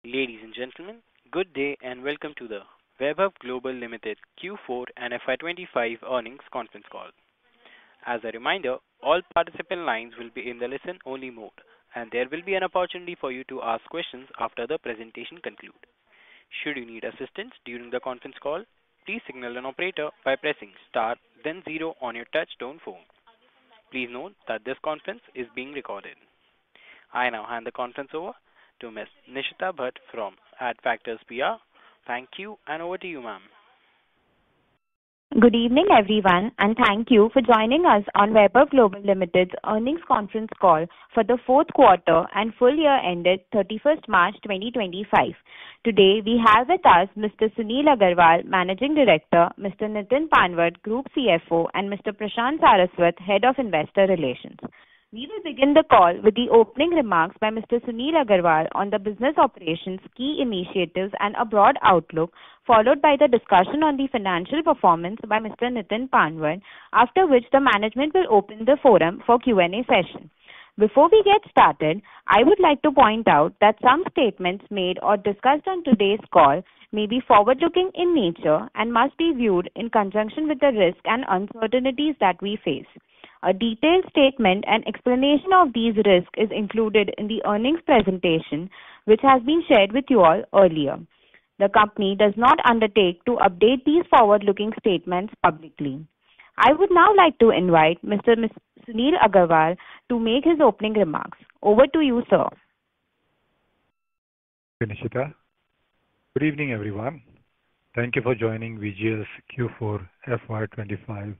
Ladies and gentlemen, good day and welcome to the Vaibhav Global Limited Q4 and FY25 earnings conference call. As a reminder, all participant lines will be in the listen-only mode, and there will be an opportunity for you to ask questions after the presentation concludes. Should you need assistance during the conference call, please signal an operator by pressing star then zero on your touch-tone phone. Please note that this conference is being recorded. I now hand the conference over to Ms. Nishita Bhatt from Adfactors PR. Thank you, and over to you, ma'am. Good evening, everyone, and thank you for joining us on Vaibhav Global Limited's earnings conference call for the fourth quarter and full year ended 31st March 2025. Today, we have with us Mr. Sunil Agarwal, Managing Director, Mr. Nitin Panwad, Group CFO, and Mr. Prashant Saraswat, Head of Investor Relations. We will begin the call with the opening remarks by Mr. Sunil Agarwal on the business operations, key initiatives, and a broad outlook, followed by the discussion on the financial performance by Mr. Nitin Panwad, after which the management will open the forum for Q&A session. Before we get started, I would like to point out that some statements made or discussed on today's call may be forward-looking in nature and must be viewed in conjunction with the risks and uncertainties that we face. A detailed statement and explanation of these risks is included in the earnings presentation, which has been shared with you all earlier. The company does not undertake to update these forward-looking statements publicly. I would now like to invite Mr. Sunil Agarwal to make his opening remarks. Over to you, sir. Nishita. Good evening, everyone. Thank you for joining VGL's Q4 FY25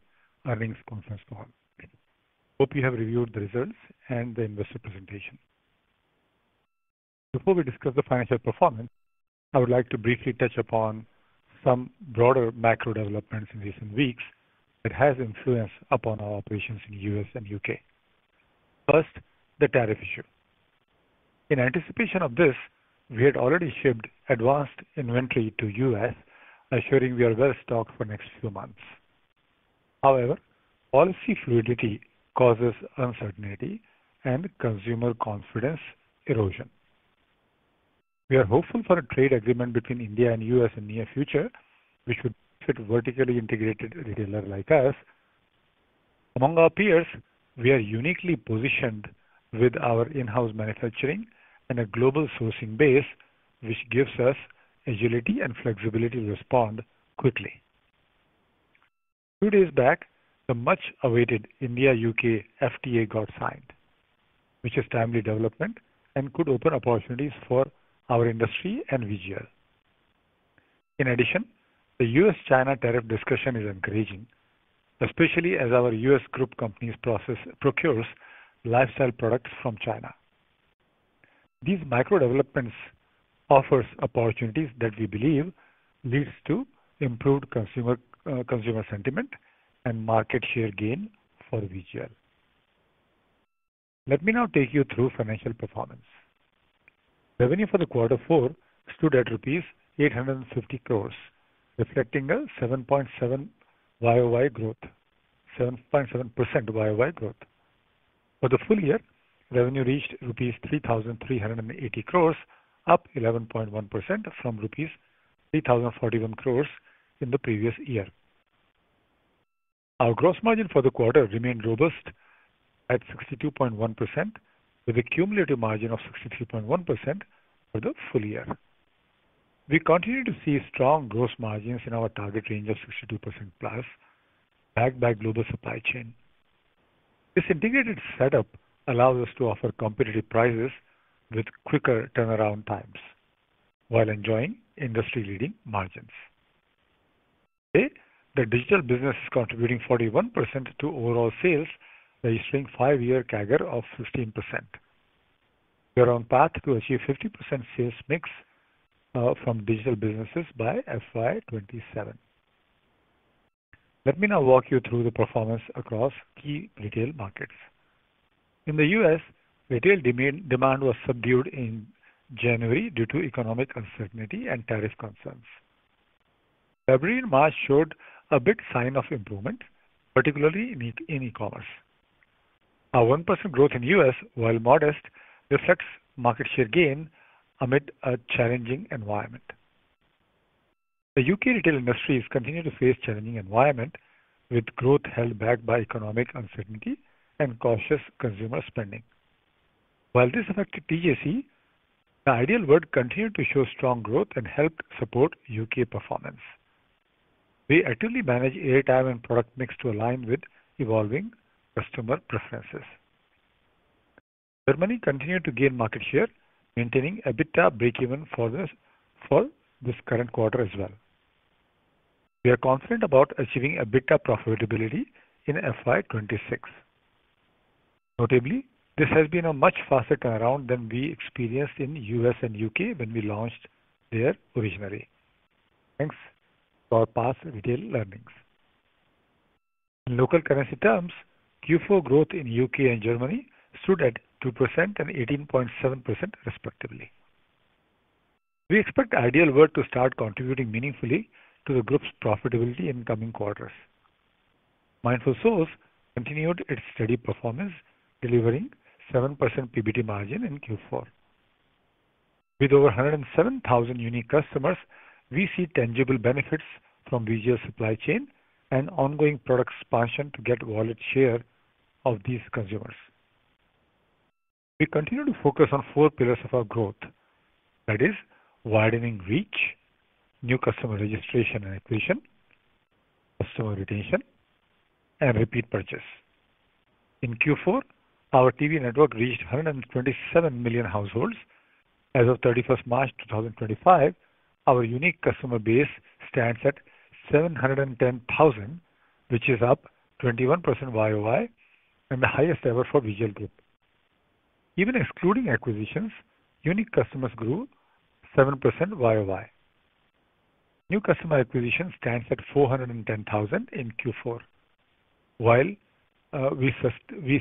earnings conference call. Hope you have reviewed the results and the investor presentation. Before we discuss the financial performance, I would like to briefly touch upon some broader macro developments in recent weeks that has influence upon our operations in US and UK. First, the tariff issue. In anticipation of this, we had already shipped advanced inventory to US, assuring we are well stocked for next few months. However, policy fluidity causes uncertainty and consumer confidence erosion. We are hopeful for a trade agreement between India and US in near future, which would fit vertically integrated retailer like us. Among our peers, we are uniquely positioned with our in-house manufacturing and a global sourcing base, which gives us agility and flexibility to respond quickly. 2 days back, the much-awaited India-UK FTA got signed, which is timely development and could open opportunities for our industry and VGL. In addition, the US-China tariff discussion is encouraging, especially as our US group companies procures lifestyle products from China. These micro developments offers opportunities that we believe leads to improved consumer sentiment and market share gain for VGL. Let me now take you through financial performance. Revenue for the quarter 4 stood at rupees 850 crores, reflecting a 7.7% YOY growth. For the full year, revenue reached rupees 3,380 crores, up 11.1% from rupees 3,041 crores in the previous year. Our gross margin for the quarter remained robust at 62.1%, with a cumulative margin of 63.1% for the full year. We continue to see strong gross margins in our target range of 62% plus, backed by global supply chain. This integrated setup allows us to offer competitive prices with quicker turnaround times, while enjoying industry-leading margins. Today, the digital business is contributing 41% to overall sales, registering 5-year CAGR of 15%. We are on path to achieve 50% sales mix from digital businesses by FY27. Let me now walk you through the performance across key retail markets. In the US, retail demand was subdued in January due to economic uncertainty and tariff concerns. February and March showed a big sign of improvement, particularly in e-commerce. Our 1% growth in US, while modest, reflects market share gain amid a challenging environment. The UK retail industry is continuing to face challenging environment with growth held back by economic uncertainty and cautious consumer spending. While this affected TJC, the Ideal World continued to show strong growth and helped support UK performance. We actively manage airtime and product mix to align with evolving customer preferences. Germany continued to gain market share, maintaining EBITDA breakeven for this current quarter as well. We are confident about achieving EBITDA profitability in FY26. Notably, this has been a much faster turnaround than we experienced in US and UK when we launched there originally. Thanks to our past retail learnings. In local currency terms, Q4 growth in UK and Germany stood at 2% and 18.7% respectively. We expect Ideal World to start contributing meaningfully to the group's profitability in coming quarters. Mindful Souls continued its steady performance, delivering 7% PBT margin in Q4. With over 107,000 unique customers, we see tangible benefits from VGL supply chain and ongoing product expansion to get wallet share of these consumers. We continue to focus on 4 pillars of our growth, that is, widening reach, new customer registration and acquisition, customer retention, and repeat purchase. In Q4, our TV network reached 127 million households. As of 31st March 2025, our unique customer base stands at 710,000, which is up 21% YOY and the highest ever for VGL Group. Even excluding acquisitions, unique customers grew 7% YOY. New customer acquisition stands at 410,000 in Q4, while we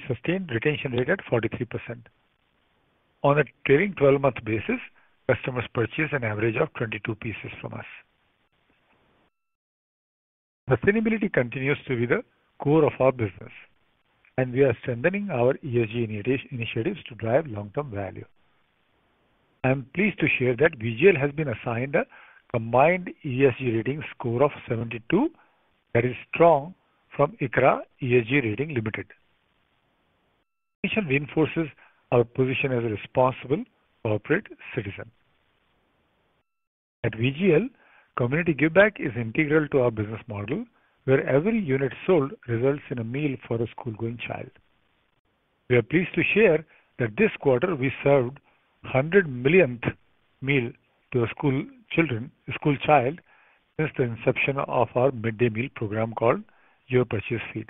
sustained retention rate at 43%. On a trailing 12-month basis, customers purchase an average of 22 pieces from us. Sustainability continues to be the core of our business, and we are strengthening our ESG initiatives to drive long-term value. I am pleased to share that VGL has been assigned a combined ESG rating score of 72, that is strong, from ICRA ESG Rating Limited. This reinforces our position as a responsible corporate citizen. At VGL, community giveback is integral to our business model, where every unit sold results in a meal for a school-going child. We are pleased to share that this quarter we served 100 millionth meal to a school child since the inception of our midday meal program called Your Purchase Feeds.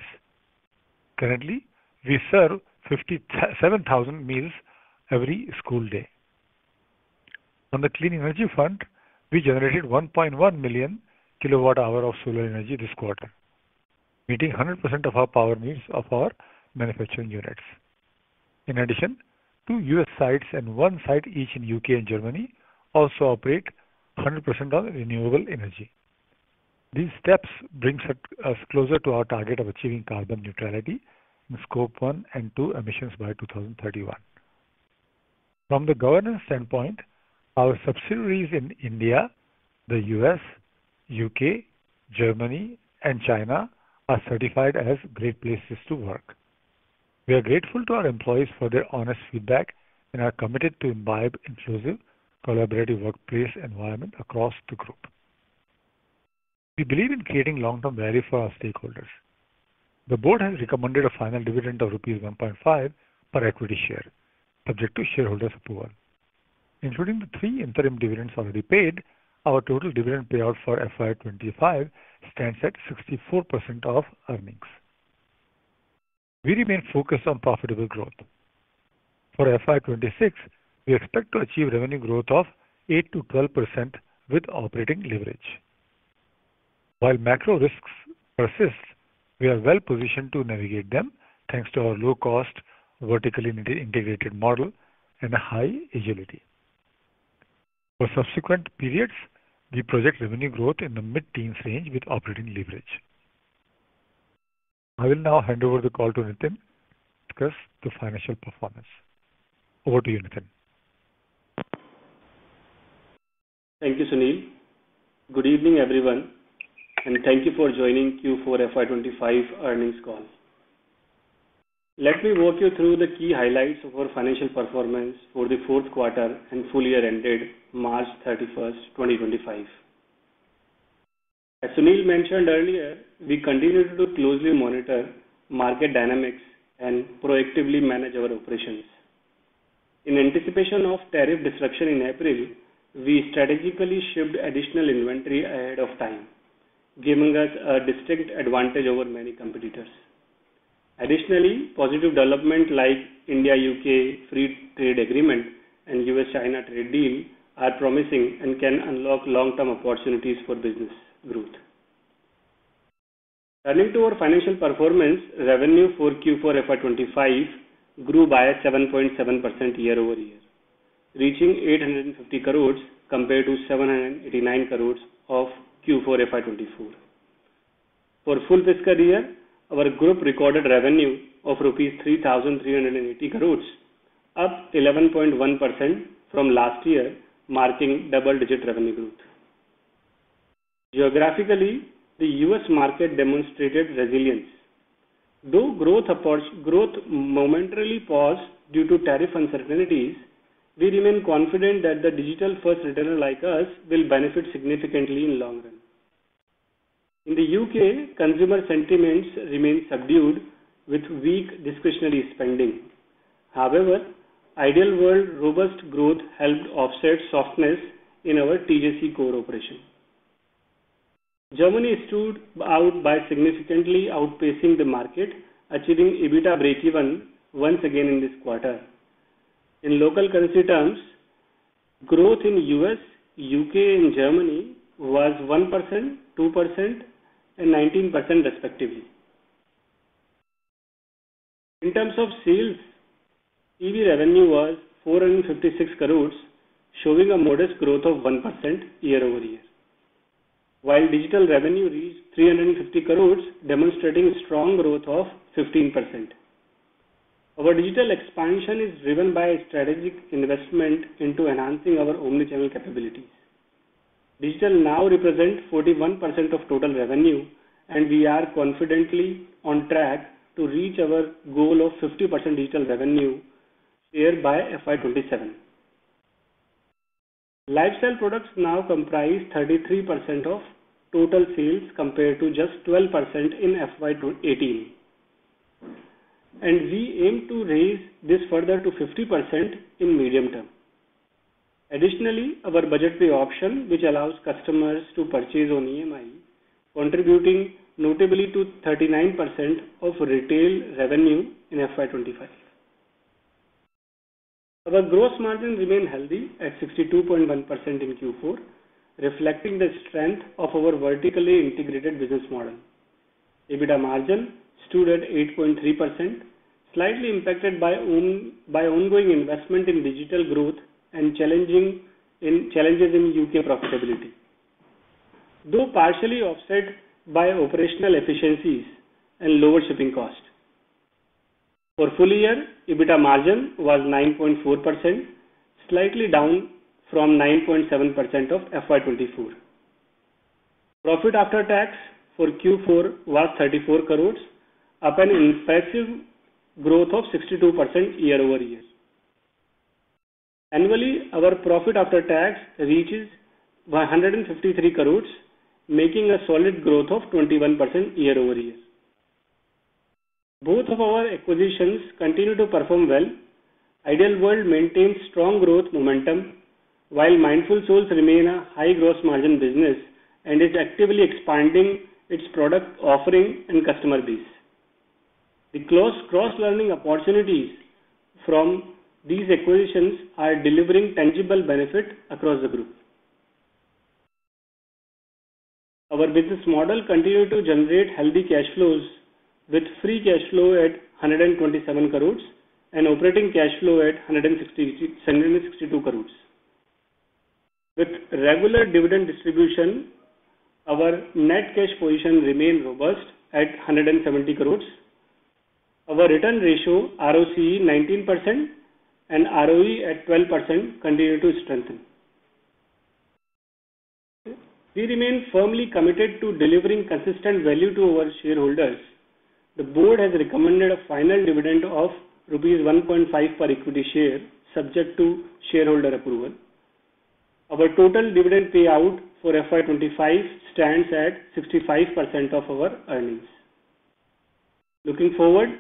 Currently, we serve 57,000 meals every school day. On the clean energy front, we generated 1.1 million kilowatt hour of solar energy this quarter, meeting 100% of our power needs of our manufacturing units. In addition, 2 US sites and 1 site each in UK and Germany also operate 100% on renewable energy. These steps bring us closer to our target of achieving carbon neutrality in Scope 1 and 2 emissions by 2031. From the governance standpoint, our subsidiaries in India, the US, UK, Germany, and China are certified as great places to work. We are grateful to our employees for their honest feedback and are committed to imbibe inclusive, collaborative workplace environment across the group. We believe in creating long-term value for our stakeholders. The board has recommended a final dividend of Rs 1.5 per equity share, subject to shareholders' approval. Including the 3 interim dividends already paid, our total dividend payout for FY25 stands at 64% of earnings. We remain focused on profitable growth. For FY26, we expect to achieve revenue growth of 8 to 12% with operating leverage. While macro risks persist, we are well positioned to navigate them thanks to our low-cost, vertically integrated model and a high agility. For subsequent periods, we project revenue growth in the mid-teens range with operating leverage. I will now hand over the call to Nitin to discuss the financial performance. Over to you, Nitin. Thank you, Sunil. Good evening, everyone, and thank you for joining Q4 FY25 earnings call. Let me walk you through the key highlights of our financial performance for the fourth quarter and full year ended March 31st, 2025. As Sunil mentioned earlier, we continue to closely monitor market dynamics and proactively manage our operations. In anticipation of tariff disruption in April, we strategically shipped additional inventory ahead of time, giving us a distinct advantage over many competitors. Additionally, positive development like India-UK Free Trade Agreement and US-China trade deal are promising and can unlock long-term opportunities for business growth. Turning to our financial performance, revenue for Q4 FY25 grew by 7.7% year over year, reaching 850 crores compared to 789 crores of Q4 FY24. For full fiscal year, our group recorded revenue of rupees 3,380 crores, up 11.1% from last year, marking double-digit revenue growth. Geographically, the US market demonstrated resilience. Though growth momentarily paused due to tariff uncertainties, we remain confident that the digital-first retailer like us will benefit significantly in the long run. In the UK, consumer sentiments remain subdued with weak discretionary spending. However, Ideal World robust growth helped offset softness in our TJC core operation. Germany stood out by significantly outpacing the market, achieving EBITDA breakeven once again in this quarter. In local currency terms, growth in US, UK and Germany was 1%, 2% and 19% respectively. In terms of sales, TV revenue was 456 crores, showing a modest growth of 1% year over year, while digital revenue reached 350 crores, demonstrating strong growth of 15%. Our digital expansion is driven by strategic investment into enhancing our omnichannel capabilities. Digital now represents 41% of total revenue, and we are confidently on track to reach our goal of 50% digital revenue share by FY27. Lifestyle products now comprise 33% of total sales compared to just 12% in FY18. And we aim to raise this further to 50% in medium term. Additionally, our budget pay option, which allows customers to purchase on EMI, contributing notably to 39% of retail revenue in FY25. Our gross margin remained healthy at 62.1% in Q4, reflecting the strength of our vertically integrated business model. EBITDA margin stood at 8.3%, slightly impacted by ongoing investment in digital growth and challenges in UK profitability, though partially offset by operational efficiencies and lower shipping cost. For full year, EBITDA margin was 9.4%, slightly down from 9.7% of FY24. Profit after tax for Q4 was 34 crores, up an impressive growth of 62% year over year. Annually, our profit after tax reaches 153 crores, making a solid growth of 21% year over year. Both of our acquisitions continue to perform well. Ideal World maintains strong growth momentum, while Mindful Souls remain a high gross margin business and is actively expanding its product offering and customer base. The cross-learning opportunities from these acquisitions are delivering tangible benefit across the group. Our business model continued to generate healthy cash flows, with free cash flow at 127 crores and operating cash flow at 162 crores. With regular dividend distribution, our net cash position remained robust at 170 crores. Our return ratio, ROCE 19% and ROE at 12% continue to strengthen. We remain firmly committed to delivering consistent value to our shareholders. The board has recommended a final dividend of rupees 1.5 per equity share, subject to shareholder approval. Our total dividend payout for FY25 stands at 65% of our earnings. Looking forward,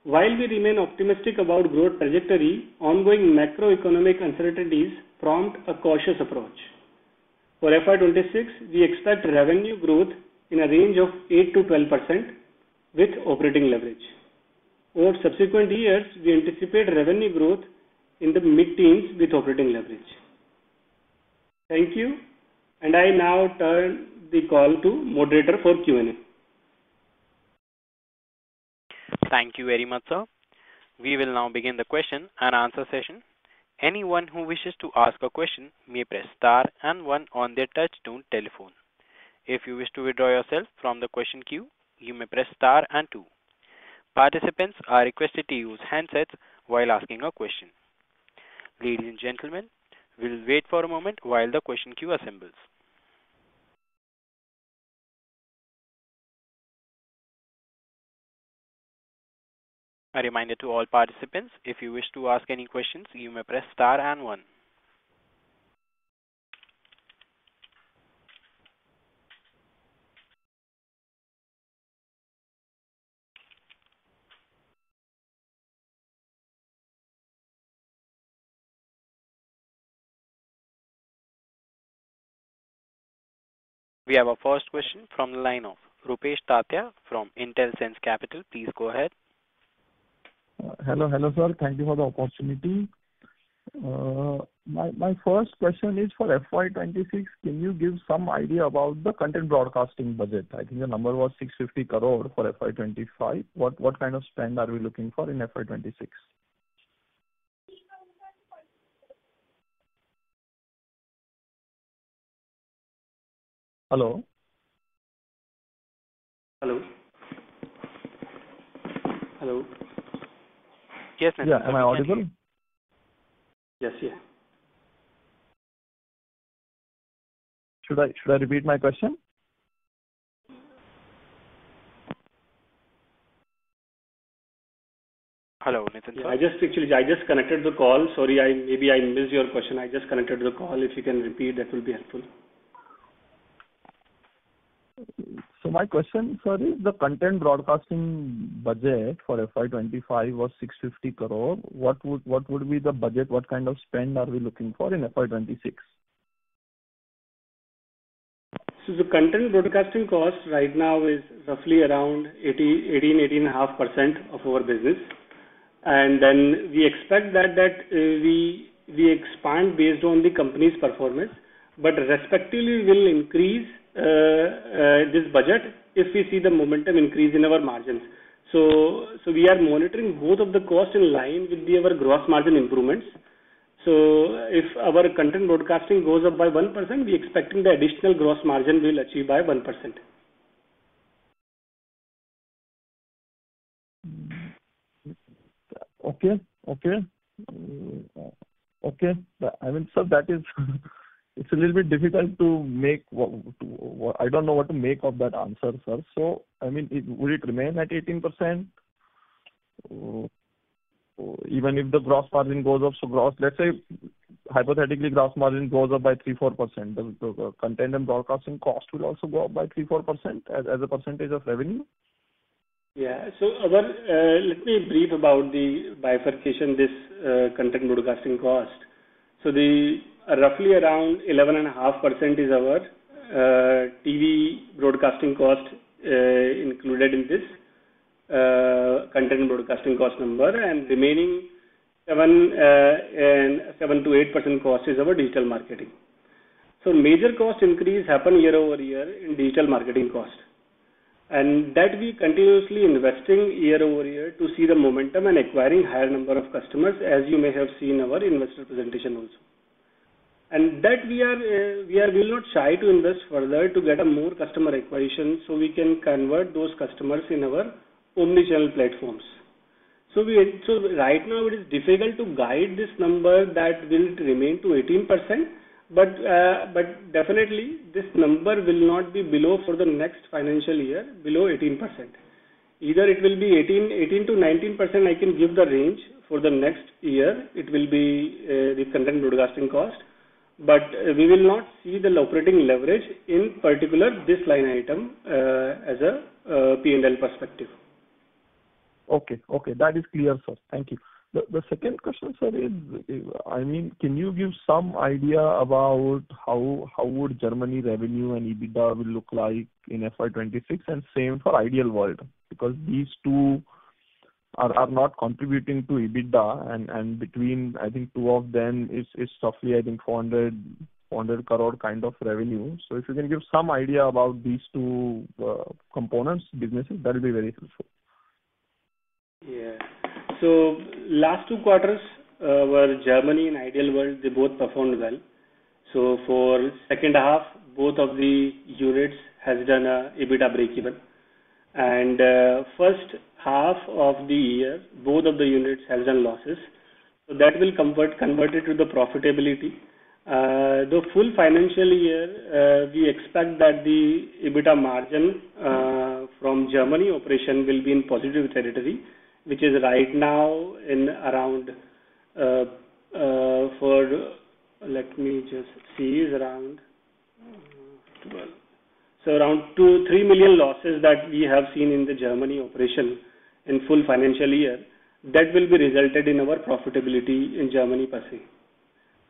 while we remain optimistic about growth trajectory, ongoing macroeconomic uncertainties prompt a cautious approach. For FY26, we expect revenue growth in a range of 8 to 12% with operating leverage. Over subsequent years, we anticipate revenue growth in the mid-teens with operating leverage. Thank you, and I now turn the call to moderator for Q&A. Thank you very much, sir. We will now begin the question and answer session. Anyone who wishes to ask a question may press star and one on their touch-tone telephone. If you wish to withdraw yourself from the question queue, you may press star and two. Participants are requested to use handsets while asking a question. Ladies and gentlemen, we will wait for a moment while the question queue assembles. A reminder to all participants, if you wish to ask any questions, you may press star and one. We have our first question from the line of Rupesh Tatya from IntelSense Capital. Please go ahead. Hello, sir. Thank you for the opportunity. My first question is for FY26. Can you give some idea about the content broadcasting budget? I think the number was 650 crore for FY25. What kind of spend are we looking for in FY26? Hello? Hello? Hello? Yes, yeah, am I audible? Yes, yeah. Should I repeat my question? Hello, Nitin. Yeah, I just connected the call. Sorry, maybe I missed your question. I just connected the call. If you can repeat, that will be helpful. So my question, sir, is the content broadcasting budget for FY25 was 650 crore. What would be the budget? What kind of spend are we looking for in FY26? So the content broadcasting cost right now is roughly around 18.5% of our business. And then we expect that we expand based on the company's performance, but respectively will increase this budget if we see the momentum increase in our margins. So we are monitoring both of the costs in line with our gross margin improvements. So if our content broadcasting goes up by 1%, we expecting the additional gross margin will achieve by 1%. Okay. I mean, sir, that is it's a little bit difficult to make. I don't know what to make of that answer, sir. So, I mean, would it remain at 18%? Even if the gross margin goes up, so let's say, hypothetically, gross margin goes up by 3-4%, the content and broadcasting cost will also go up by 3-4% as a percentage of revenue? Yeah. So let me brief about the bifurcation, this content broadcasting cost. So the roughly around 11.5% is our TV broadcasting cost included in this content broadcasting cost number, and remaining 7 to 8% cost is our digital marketing. So major cost increase happen year over year in digital marketing cost, and that we continuously investing year over year to see the momentum and acquiring higher number of customers, as you may have seen our investor presentation also. And that we will not shy to invest further to get a more customer acquisition, so we can convert those customers in our omni-channel platforms. So right now it is difficult to guide this number that will remain to 18%, But definitely this number will not be below for the next financial year, below 18%. Either it will be 18 to 19%, I can give the range for the next year. It will be the content broadcasting cost, but we will not see the operating leverage in particular this line item as a P&L perspective. Okay, that is clear, sir. Thank you. The second question, sir, is, can you give some idea about how would Germany revenue and EBITDA will look like in FY26, and same for Ideal World, because these two are not contributing to EBITDA, and between, I think, two of them is roughly, I think, 400 crore kind of revenue. So if you can give some idea about these two components, businesses, that will be very helpful. Yeah. So last 2 quarters were Germany and Ideal World, they both performed well. So for second half, both of the units has done a EBITDA breakeven. And first half of the year, both of the units has done losses. So that will convert it to the profitability. The full financial year, we expect that the EBITDA margin from Germany operation will be in positive territory, which is right now in around let me just see, is around 12. So around 2-3 million losses that we have seen in the Germany operation in full financial year, that will be resulted in our profitability in Germany per se.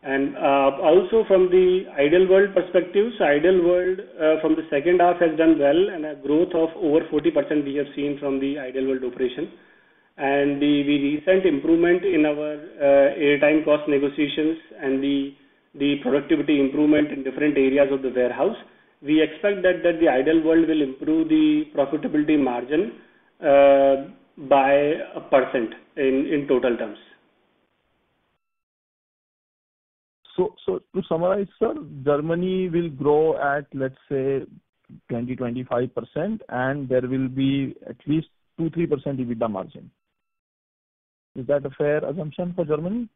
And also from the Ideal World perspective, so Ideal World from the second half has done well, and a growth of over 40% we have seen from the Ideal World operation. And the recent improvement in our airtime cost negotiations and the productivity improvement in different areas of the warehouse, we expect that the Ideal World will improve the profitability margin by 1% in total terms. So to summarize, sir, Germany will grow at, let's say, 20-25%, and there will be at least 2-3% EBITDA margin. Is that a fair assumption for Germany?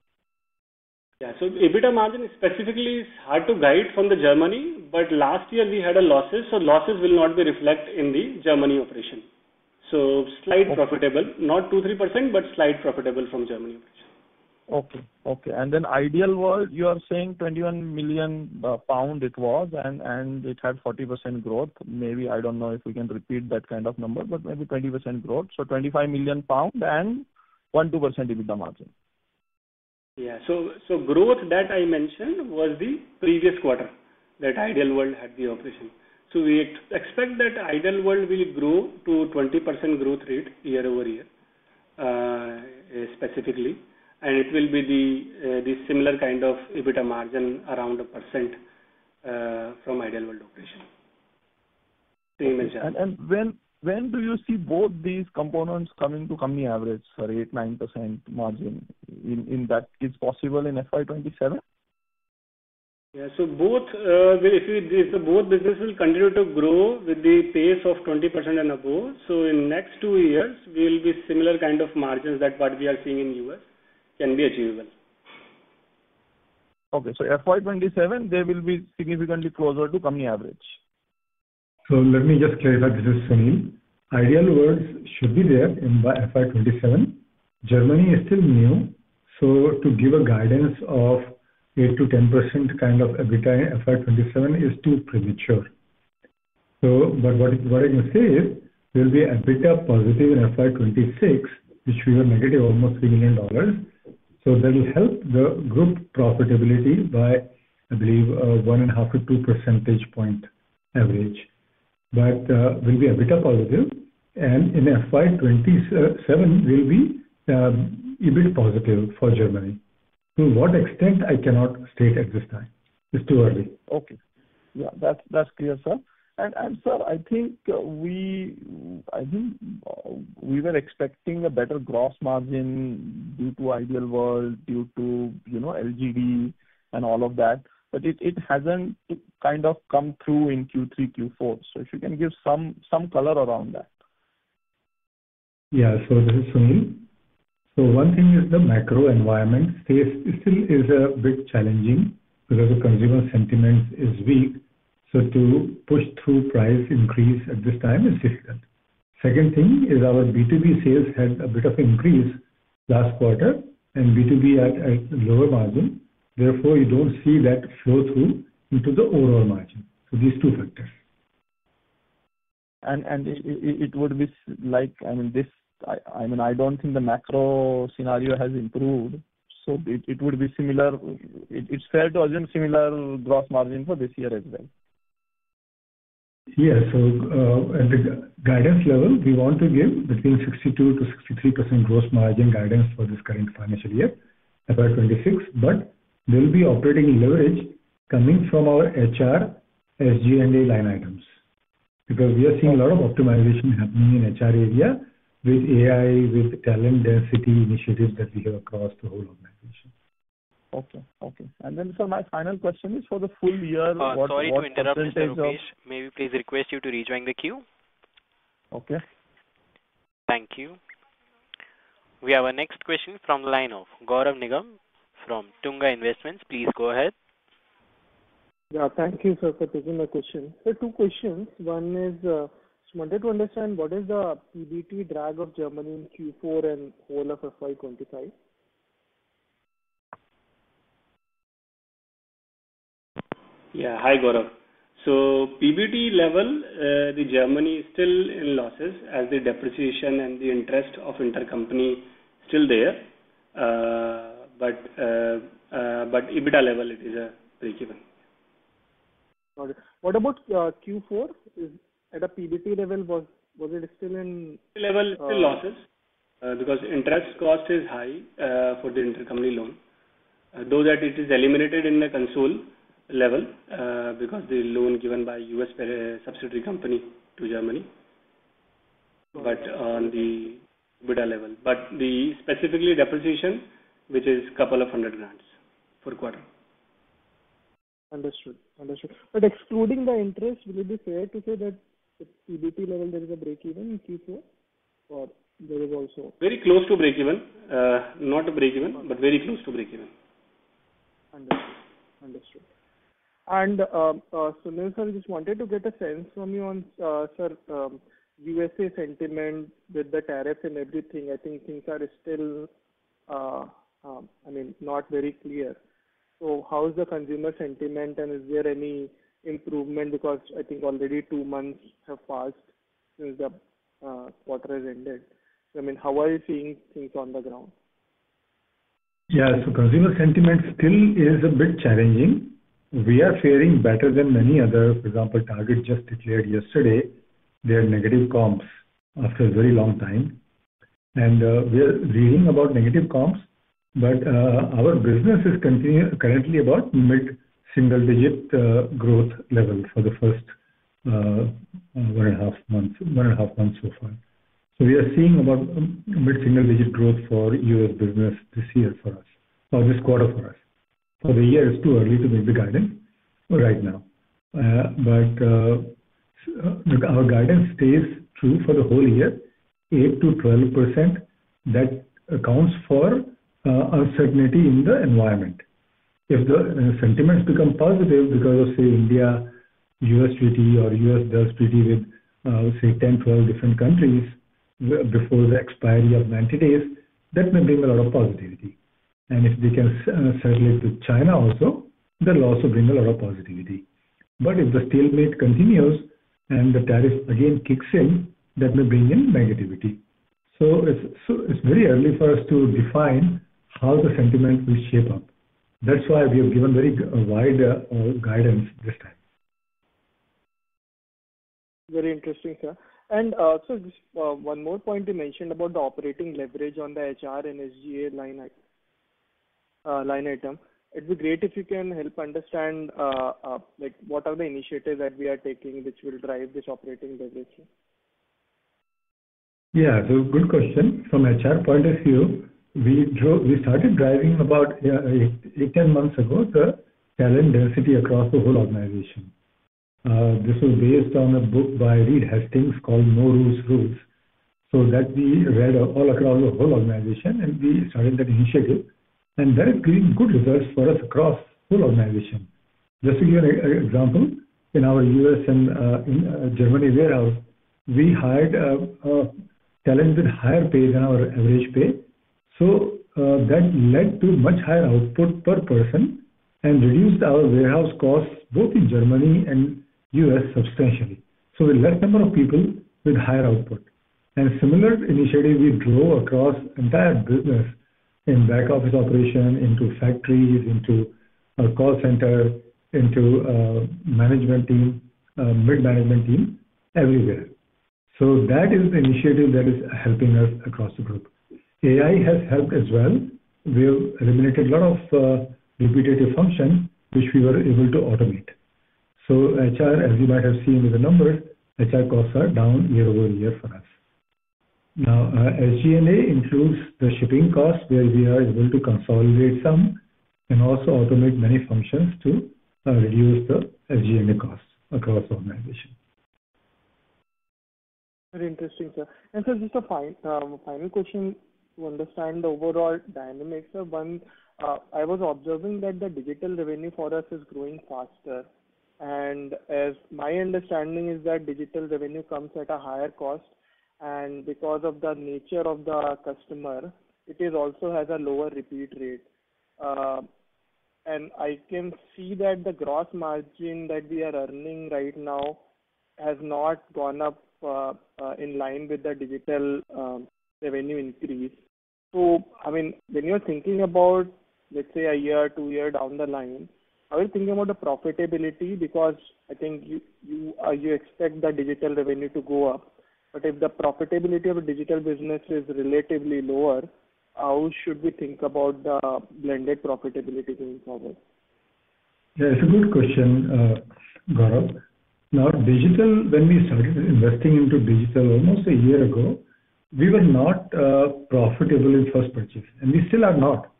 Yeah, so EBITDA margin specifically is hard to guide from the Germany, but last year we had a losses, so losses will not be reflected in the Germany operation. So slight profitable, not 2-3%, but slight profitable from Germany operation. Okay. And then Ideal World, you are saying 21 million pound it was, and it had 40% growth. Maybe, I don't know if we can repeat that kind of number, but maybe 20% growth. So 25 million pound and 1-2% EBITDA margin. Yeah, so growth that I mentioned was the previous quarter that Ideal World had the operation. So we expect that Ideal World will grow to 20% growth rate year over year, specifically, and it will be the similar kind of EBITDA margin around 1% from Ideal World operation. Same as that. And when do you see both these components coming to company average, 8-9% margin? In that is possible in FY27? Yeah, so both both businesses will continue to grow with the pace of 20% and above. So in next 2 years, we will be similar kind of margins that what we are seeing in US can be achievable. Okay, so FY27 they will be significantly closer to company average. So let me just clarify, this is Sunil. Ideal Worlds should be there in FY27. Germany is still new, so to give a guidance of 8 to 10% kind of EBITDA in FY27 is too premature. So, but what I can say is, there will be EBITDA positive in FY26, which we were negative almost $3 million. So that will help the group profitability by, I believe, 1.5 to 2 percentage point average. But will be EBITDA positive, and in FY27 will be EBIT positive for Germany. To what extent I cannot state at this time. It's too early. Okay, yeah, that's clear, sir. And sir, I think we were expecting a better gross margin due to Ideal World, due to LGD and all of that. But it hasn't kind of come through in Q3, Q4. So if you can give some color around that. Yeah, so this is Sunil. So one thing is the macro environment still is a bit challenging because the consumer sentiment is weak. So to push through price increase at this time is difficult. Second thing is our B2B sales had a bit of increase last quarter, and B2B at lower margin. Therefore, you don't see that flow through into the overall margin. So these two factors. And it would be like, I mean, I don't think the macro scenario has improved. So it would be similar. It's fair to assume similar gross margin for this year as well. Yeah, so at the guidance level, we want to give between 62 to 63% gross margin guidance for this current financial year, FY26, but there will be operating leverage coming from our HR, SG&A line items. Because we are seeing a lot of optimization happening in HR area with AI, with talent density initiatives that we have across the whole organization. Okay. And then, sir, my final question is for the full year. Sorry to interrupt, Mr. Rupesh. May we please request you to rejoin the queue? Okay. Thank you. We have our next question from the line of Gaurav Nigam from Tunga Investments. Please go ahead. Yeah, thank you, sir, for taking my question. So, two questions. One is, just wanted to understand what is the PBT drag of Germany in Q4 and whole of FY25? Yeah, hi Gaurav. So PBT level, the Germany is still in losses as the depreciation and the interest of intercompany still there. But EBITDA level it is a break-even. Got it. What about Q4? Is at a PBT level was it still in level still losses because interest cost is high for the intercompany loan. Though that it is eliminated in the console level because the loan given by US subsidiary company to Germany, but on the EBITDA level. But the specifically depreciation, which is couple of $100,000 for quarter. Understood. But excluding the interest, will it be fair to say that at PBT level there is a break-even in Q4, or there is also very close to break-even, not a break-even, but very close to break-even. Understood. And Sunil sir, just wanted to get a sense from you on USA sentiment with the tariffs and everything. I think things are still, not very clear. So how is the consumer sentiment, and is there any improvement? Because I think already 2 months have passed since the quarter has ended. So, how are you seeing things on the ground? Yeah, so consumer sentiment still is a bit challenging. We are faring better than many other. For example, Target just declared yesterday their negative comps after a very long time. And we are reading about negative comps, but our business is currently about mid-single digit growth level for the first 1.5 months so far. So we are seeing about mid-single digit growth for US business this year for us, or this quarter for us. For the year, it's too early to make the guidance right now. But our guidance stays true for the whole year, 8 to 12%. That accounts for uncertainty in the environment. If the sentiments become positive because of, say, India-US treaty or US does treaty with, say, 10, 12 different countries before the expiry of 90 days, that may bring a lot of positivity. And if they can settle it with China also, that will also bring a lot of positivity. But if the stalemate continues and the tariff again kicks in, that may bring in negativity. So it's very early for us to define how the sentiment will shape up. That's why we have given very wide guidance this time. Very interesting, sir. And so just one more point you mentioned about the operating leverage on the HR and SGA line item. It'd be great if you can help understand what are the initiatives that we are taking which will drive this operating leverage. Yeah, so good question. From HR point of view, we started driving about 8-10 months ago the talent density across the whole organization. This was based on a book by Reed Hastings called No Rules Rules. So that we read all across the whole organization, and we started that initiative. And that is giving good results for us across whole organization. Just to give an example, in our US and in Germany warehouse, we hired talent with higher pay than our average pay. So that led to much higher output per person and reduced our warehouse costs both in Germany and US substantially. So with less number of people with higher output. And similar initiative we drove across entire business in back office operation, into factories, into a call center, into management team, mid-management team, everywhere. So that is the initiative that is helping us across the group. AI has helped as well. We have eliminated a lot of repetitive function which we were able to automate. So HR, as you might have seen with the numbers, HR costs are down year over year for us. Now, SG&A includes the shipping costs where we are able to consolidate some and also automate many functions to reduce the SG&A costs across the organization. Very interesting, sir. And so just a final question to understand the overall dynamics. One, I was observing that the digital revenue for us is growing faster. And as my understanding is that digital revenue comes at a higher cost, and because of the nature of the customer, it is also has a lower repeat rate. And I can see that the gross margin that we are earning right now has not gone up in line with the digital revenue increase. So, I mean, when you're thinking about, let's say, a year, 2 year down the line, are you thinking about the profitability? Because I think you expect the digital revenue to go up. But if the profitability of a digital business is relatively lower, how should we think about the blended profitability going forward? Yeah, it's a good question, Gaurav. Now, digital, when we started investing into digital almost a year ago, we were not profitable in first purchase, and we still are not.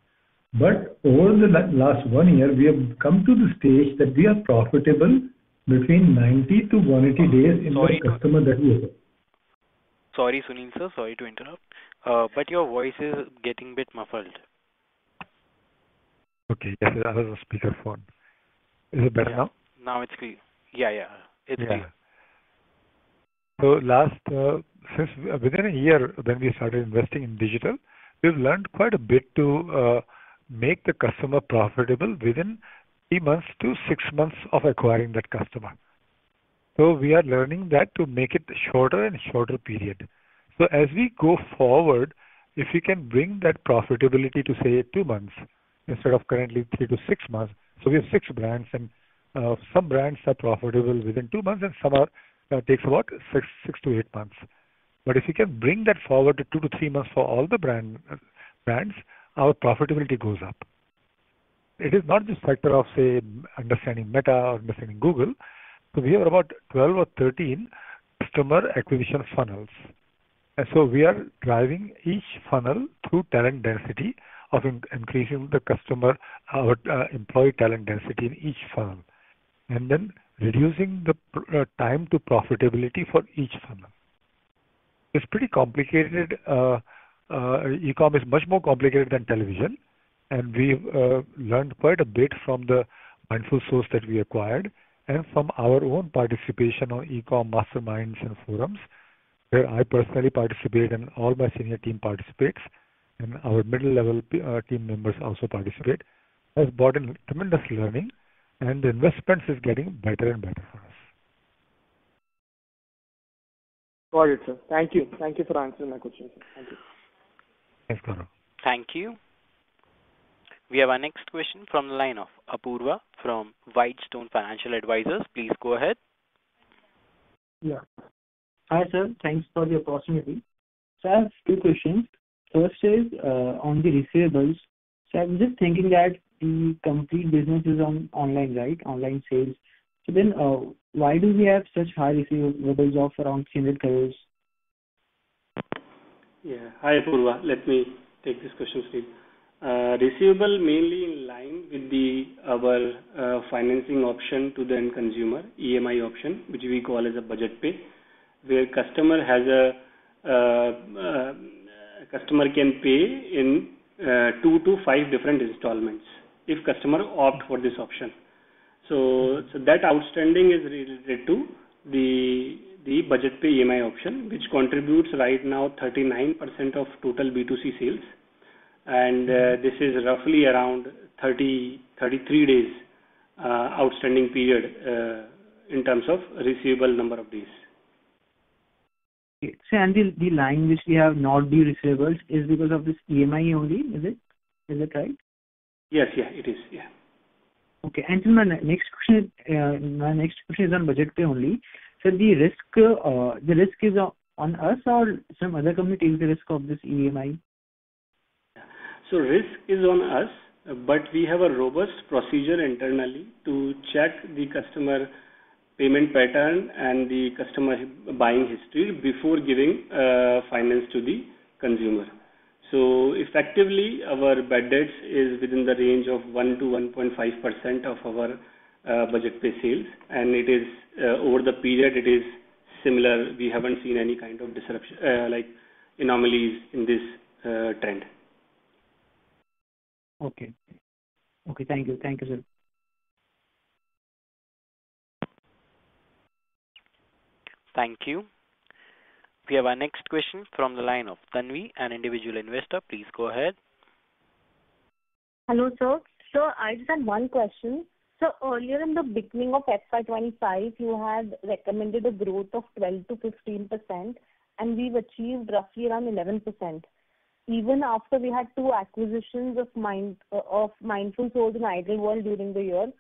But over the last 1 year, we have come to the stage that we are profitable between 90 to 180 days in the customer that we have. Sorry, Sunil sir, sorry to interrupt, but your voice is getting a bit muffled. Okay, yes, I was on speakerphone. Is it better now? Now it's clear. Yeah, it's clear. So since within a year when we started investing in digital, we've learned quite a bit to make the customer profitable within 3 months to 6 months of acquiring that customer. So we are learning that to make it shorter and shorter period. So as we go forward, if we can bring that profitability to say 2 months instead of currently 3 to 6 months. So we have 6 brands, and some brands are profitable within 2 months, and some are takes about 6 to 8 months. But if we can bring that forward to 2 to 3 months for all the brands, our profitability goes up. It is not just factor of say understanding Meta or understanding Google. So we have about 12 or 13 customer acquisition funnels. And so we are driving each funnel through talent density of increasing the our employee talent density in each funnel. And then reducing the time to profitability for each funnel. It's pretty complicated. E-com is much more complicated than television. And we've learned quite a bit from the Mindful Source that we acquired, and from our own participation on e-com masterminds and forums, where I personally participate and all my senior team participates, and our middle level team members also participate, has brought in tremendous learning, and the investments is getting better and better for us. Got it, sir. Thank you. Thank you for answering my question, sir. Thank you. Thanks, Gaurav. Thank you. We have our next question from the line of Apurva from Whitestone Financial Advisors. Please go ahead. Yeah. Hi, sir. Thanks for the opportunity. So I have 2 questions. First is on the receivables. So I'm just thinking that the complete business is on online, right? Online sales. So then why do we have such high receivables of around 300 crores? Yeah. Hi, Apurva. Let me take this question, Steve. Receivable mainly in line with our financing option to the end consumer, EMI option, which we call as a budget pay, where customer can pay in 2 to 5 different installments if customer opt for this option. So that outstanding is related to the budget pay EMI option, which contributes right now 39% of total B2C sales, and this is roughly around 33 days outstanding period in terms of receivable number of days. Okay. So, and the line which we have not due receivables is because of this EMI only, is it? Is it right? Yes, it is. Yeah. Okay. And so my next question is on budget pay only. So the risk is on us, or some other company takes the risk of this EMI? So risk is on us, but we have a robust procedure internally to check the customer payment pattern and the customer buying history before giving finance to the consumer. So effectively, our bad debts is within the range of 1 to 1.5% of our budget pay sales, and it is over the period it is similar. We haven't seen any kind of disruption like anomalies in this trend. Okay. Thank you, sir. Thank you. We have our next question from the line of Tanvi, an individual investor. Please go ahead. Hello, sir. So I just had one question. So earlier in the beginning of FY25, you had recommended a growth of 12 to 15%, and we've achieved roughly around 11%. Even after we had two acquisitions of Mindful Souls and Ideal World during the year,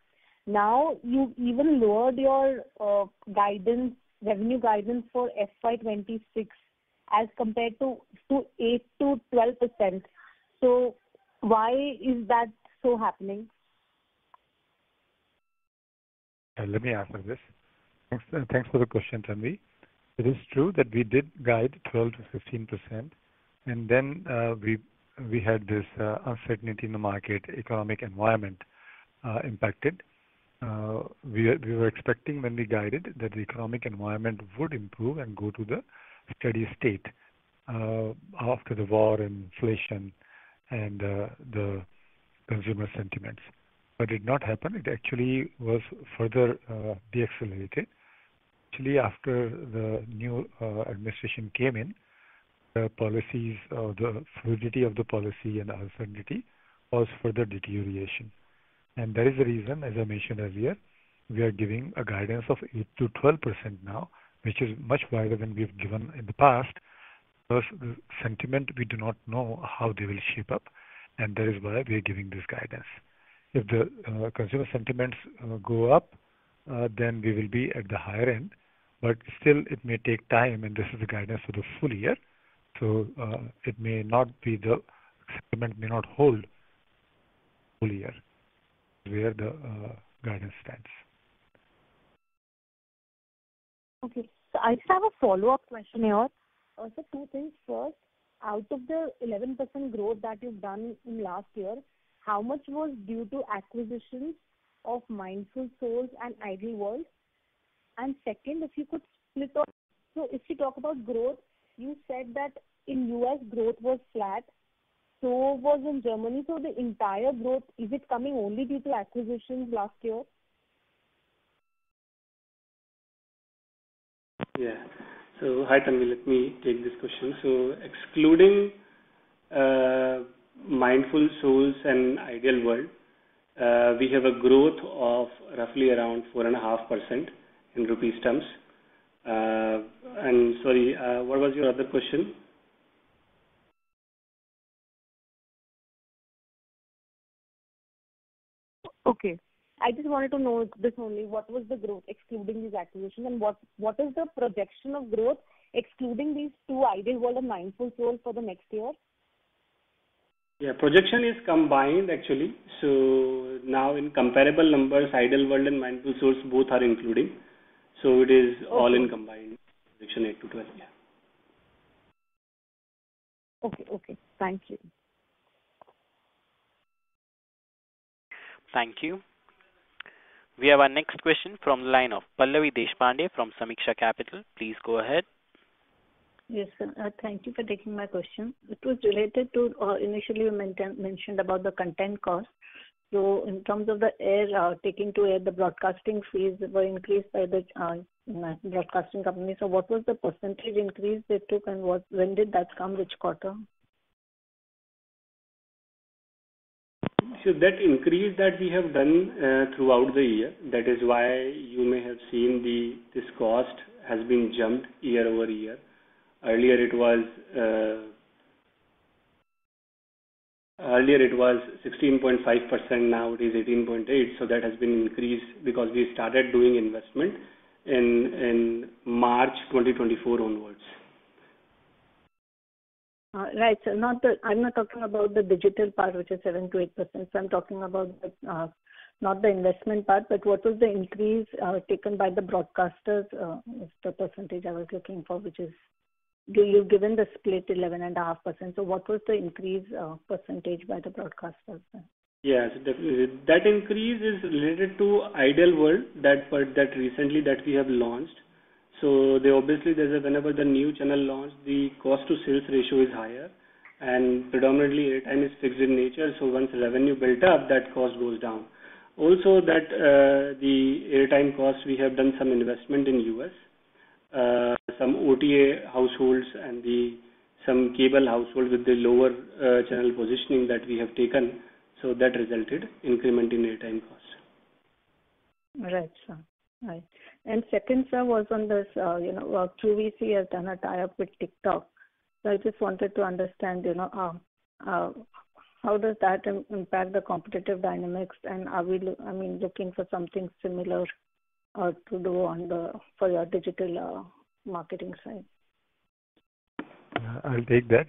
now you even lowered your revenue guidance for FY26 as compared to 8 to 12%. So why is that so happening? Let me answer this. Thanks for the question, Tanvi. It is true that we did guide 12 to 15%, and then we had this uncertainty in the market, economic environment impacted. We were expecting when we guided that the economic environment would improve and go to the steady state after the war and inflation and the consumer sentiments. But it did not happen. It actually was further deaccelerated. Actually, after the new administration came in, the policies, the fluidity of the policy and the uncertainty was further deterioration. And that is the reason, as I mentioned earlier, we are giving a guidance of 8 to 12% now, which is much wider than we've given in the past. Because the sentiment, we do not know how they will shape up, and that is why we are giving this guidance. If the consumer sentiments go up, then we will be at the higher end, but still it may take time, and this is the guidance for the full year. So it may not be the sentiment may not hold full year where the guidance stands. Okay. So I just have a follow-up question here. So two things. First, out of the 11% growth that you've done in last year, how much was due to acquisitions of Mindful Souls and Ideal World? And second, if you could split up, so if you talk about growth, you said that in US growth was flat, so was in Germany. So the entire growth, is it coming only due to acquisitions last year? Yeah. So hi Tanvi, let me take this question. So excluding Mindful Souls and Ideal World, we have a growth of roughly around 4.5% in rupees terms. And sorry, what was your other question? Okay. I just wanted to know this only. What was the growth excluding these acquisitions, and what is the projection of growth excluding these two, Ideal World and Mindful Soul, for the next year? Yeah, projection is combined actually. So now in comparable numbers, Ideal World and Mindful Souls both are including. So it is all in combined projection 8 to 12. Yeah. Okay. Thank you. Thank you. We have our next question from the line of Pallavi Deshpande from Samiksha Capital. Please go ahead. Yes, sir. Thank you for taking my question. It was related to initially you mentioned about the content cost. So in terms of the air, taking to air, the broadcasting fees were increased by the broadcasting company. So what was the percentage increase they took, and when did that come, which quarter? So that increase that we have done throughout the year, that is why you may have seen this cost has been jumped year over year. Earlier it was 16.5%, now it is 18.8%. So that has been increased because we started doing investment in March 2024 onwards. Right. So I'm not talking about the digital part, which is 7 to 8%. So I'm talking about not the investment part, but what was the increase taken by the broadcasters? Is the percentage I was looking for, which is you've given the split 11.5%. So what was the increase percentage by the broadcasters? Yes, definitely. That increase is related to Ideal World that recently that we have launched. So whenever the new channel launched, the cost to sales ratio is higher, and predominantly airtime is fixed in nature. So once revenue built up, that cost goes down. Also, that the airtime cost, we have done some investment in US, some OTA households and some cable households with the lower channel positioning that we have taken. So that resulted increment in airtime cost. Right, sir. Right. And second, sir, was on this, QVC has done a tie-up with TikTok. So I just wanted to understand, how does that impact the competitive dynamics, and are we, looking for something similar to do for your digital marketing side? I'll take that.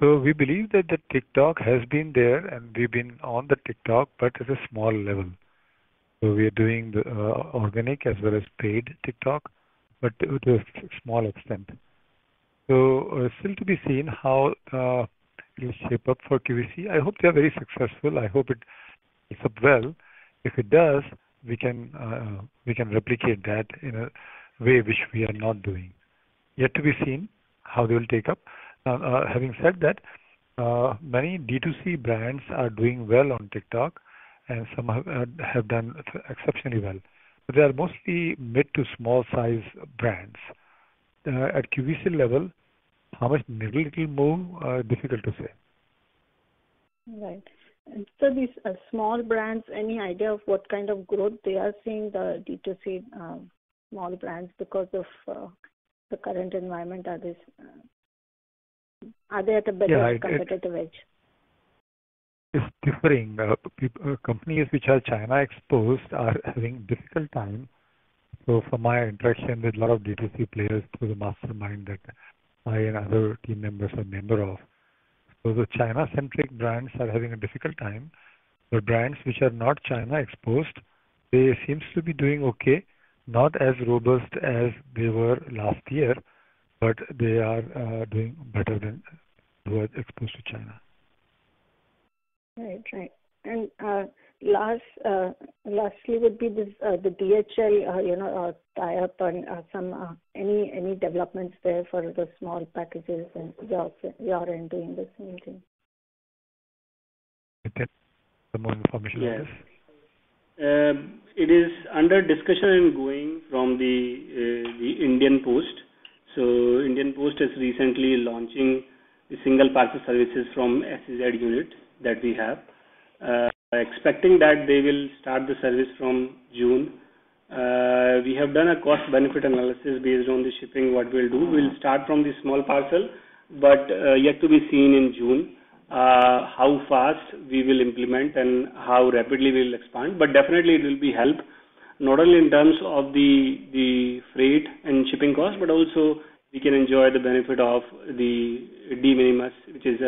So we believe that the TikTok has been there, and we've been on the TikTok, but at a small level. So we are doing the organic as well as paid TikTok, but to a small extent. So still to be seen how it will shape up for QVC. I hope they are very successful. I hope it picks up well. If it does, we can replicate that in a way which we are not doing. Yet to be seen how they will take up. Having said that, many D2C brands are doing well on TikTok, and some have done exceptionally well. But they are mostly mid to small size brands. At QVC level, how much needle it will move, difficult to say. Right. And so these small brands, any idea of what kind of growth they are seeing, the D2C small brands, because of the current environment? Are they at a better competitive edge? It's differing. Companies which are China exposed are having difficult time. So from my interaction with a lot of D2C players through the mastermind that I and other team members are member of, so the China-centric brands are having a difficult time. The brands which are not China exposed, they seems to be doing okay, not as robust as they were last year, but they are doing better than who are exposed to China. Right. And lastly would be this the DHL tie-up and some any developments there for the small packages, and your end doing the same thing. Some more information on this. It is under discussion and going from the Indian Post. So Indian Post is recently launching the single parcel services from SEZ unit that we have. Expecting that they will start the service from June. We have done a cost benefit analysis based on the shipping. What we'll do, we'll start from the small parcel, but yet to be seen in June how fast we will implement and how rapidly we will expand. But definitely it will be help, not only in terms of the freight and shipping cost, but also we can enjoy the benefit of the de minimis, which is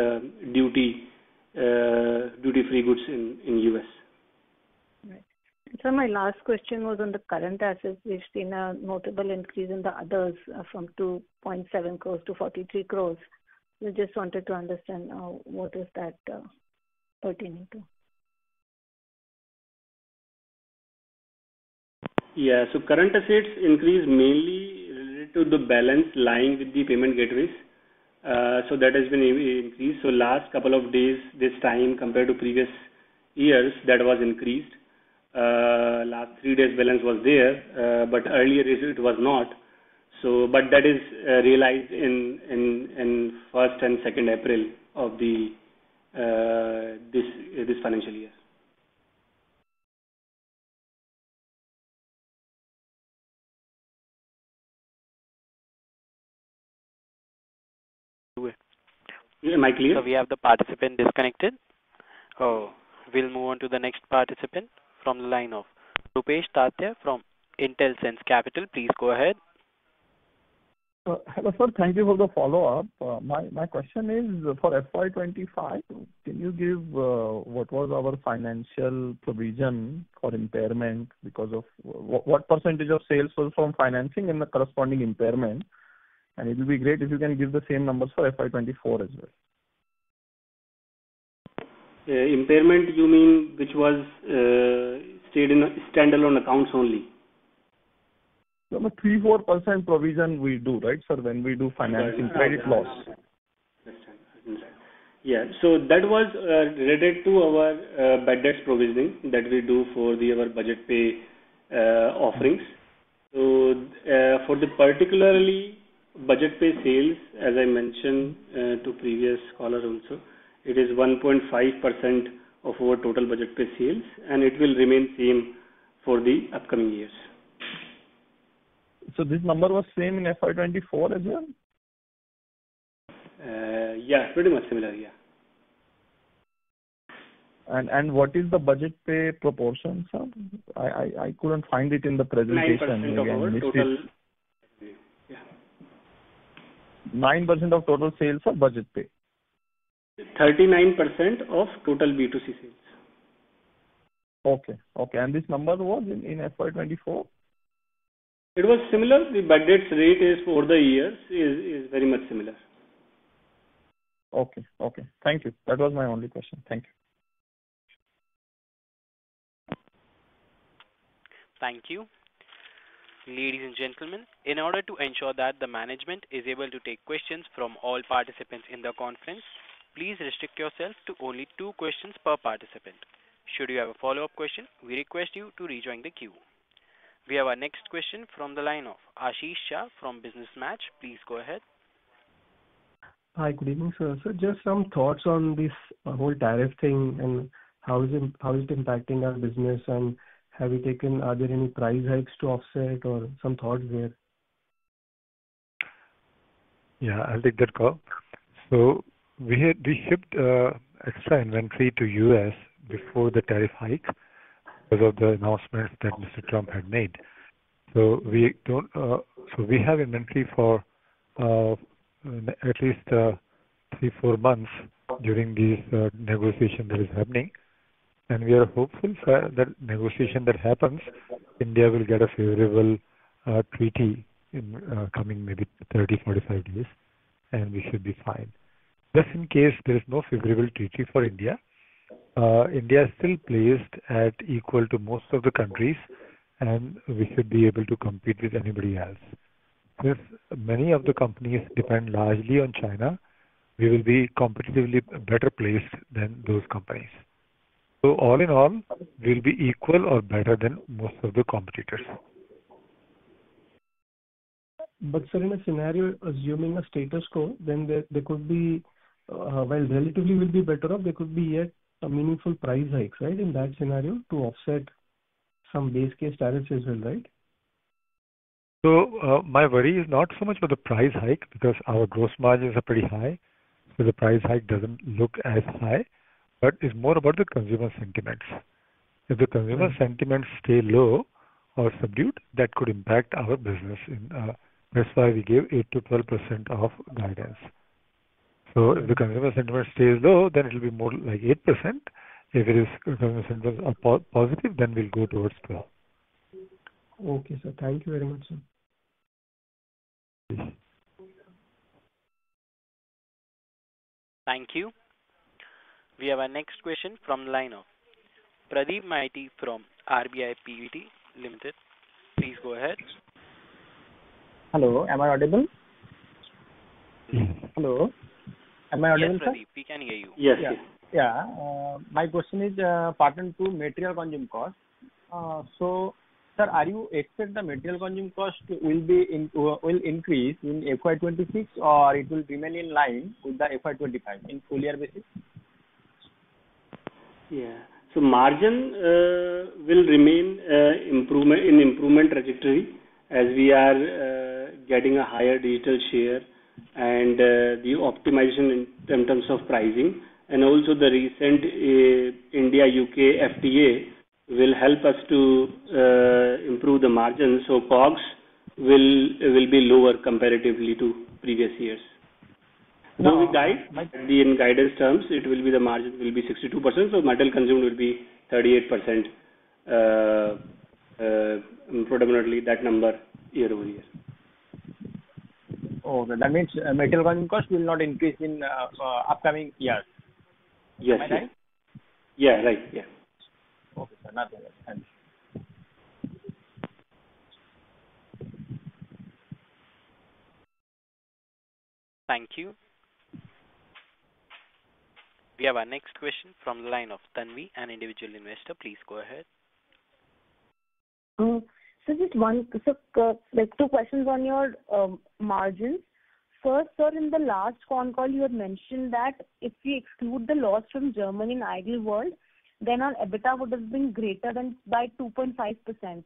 duty-free goods in US. Right. So my last question was on the current assets. We've seen a notable increase in the others from 2.7 crores to 43 crores. We just wanted to understand what is that pertaining to. Yeah, so current assets increase mainly related to the balance lying with the payment gateways. So that has been increased. So last couple of days, this time compared to previous years that was increased. Last 3 days balance was there, but earlier it was not. So, but that is realized in 1st and 2nd April of the this financial year. Am I clear? So we have the participant disconnected. Oh, we'll move on to the next participant from the line of Rupesh Tatya from IntelSense Capital. Please go ahead. Hello, sir. Thank you for the follow-up. My question is for FY25, can you give what was our financial provision for impairment because of what percentage of sales was from financing and the corresponding impairment? And it will be great if you can give the same numbers for FY24 as well. Impairment, you mean which was stayed in standalone accounts only? So, 3-4% provision we do, right, sir, when we do financing credit loss. Yeah, so that was related to our bad debts provisioning that we do for our budget pay offerings. So for the particularly budget pay sales, as I mentioned to previous caller also, it is 1.5% of our total budget pay sales, and it will remain same for the upcoming years. So this number was same in FY24 as well? Yeah, pretty much similar, yeah. And what is the budget pay proportion, sir? I couldn't find it in the presentation. 9% of our total. Yeah. 9% of total sales are budget pay. 39% of total B2C sales. Okay. And this number was in FY24? It was similar. The bad debts rate is for the years is very much similar. Okay. Thank you. That was my only question. Thank you. Thank you. Ladies and gentlemen, in order to ensure that the management is able to take questions from all participants in the conference, please restrict yourself to only 2 questions per participant. Should you have a follow-up question, we request you to rejoin the queue. We have our next question from the line of Ashish Shah from Business Match. Please go ahead. Hi, good evening, sir. So just some thoughts on this whole tariff thing and how is it impacting our business, and are there any price hikes to offset, or some thoughts there? Yeah, I'll take that call. So we shipped extra inventory to US before the tariff hike because of the announcements that Mr. Trump had made. So we don't. So we have inventory for at least 3-4 months during this negotiation that is happening, and we are hopeful that negotiation that happens, India will get a favorable treaty in coming maybe 30-45 days, and we should be fine. Just in case there is no favorable treaty for India, India is still placed at equal to most of the countries, and we should be able to compete with anybody else. Since many of the companies depend largely on China, we will be competitively better placed than those companies. So all in all, we will be equal or better than most of the competitors. But sir, in a scenario assuming a status quo, then there could be, while relatively will be better off, there could be yet a meaningful price hikes, right, in that scenario to offset some base case tariffs as well, right? So my worry is not so much about the price hike because our gross margins are pretty high, so the price hike doesn't look as high, but it's more about the consumer sentiments. If the consumer sentiments stay low or subdued, that could impact our business. That's why we gave 8-12% of guidance. So if the consumer sentiment stays low, then it will be more like 8%. If it is consumer sentiments are positive, then we'll go towards 12. Okay, sir. Thank you very much, sir. Thank you. We have our next question from the line of Pradeep Maiti from RBI PVT Limited. Please go ahead. Hello, am I audible? Hello, am I audible, yes, Pradeep, we can hear you. Yes. Yeah. Yeah, my question is pertain to material consume cost. So, sir, are you expect the material consume cost will increase in FY26 or it will remain in line with the FY25 in full year basis? Yeah. So margin will remain improvement trajectory as we are getting a higher digital share and the optimization in terms of pricing, and also the recent India-UK FTA will help us to improve the margin. So COGS will be lower comparatively to previous years. So we guide in guidance terms, it will be the margin will be 62%. So material consumed will be 38%. Predominantly that number year over year. Okay, that means material consume cost will not increase in upcoming years. Yes. Am I right? Yeah, right. Yeah. Okay, sir. Nothing else. Thank you. Thank you. We have our next question from the line of Tanvi, an individual investor. Please go ahead. So just like two questions on your margins. First, sir, in the last con call, you had mentioned that if we exclude the loss from Germany and Ideal World, then our EBITDA would have been greater than by 2.5%.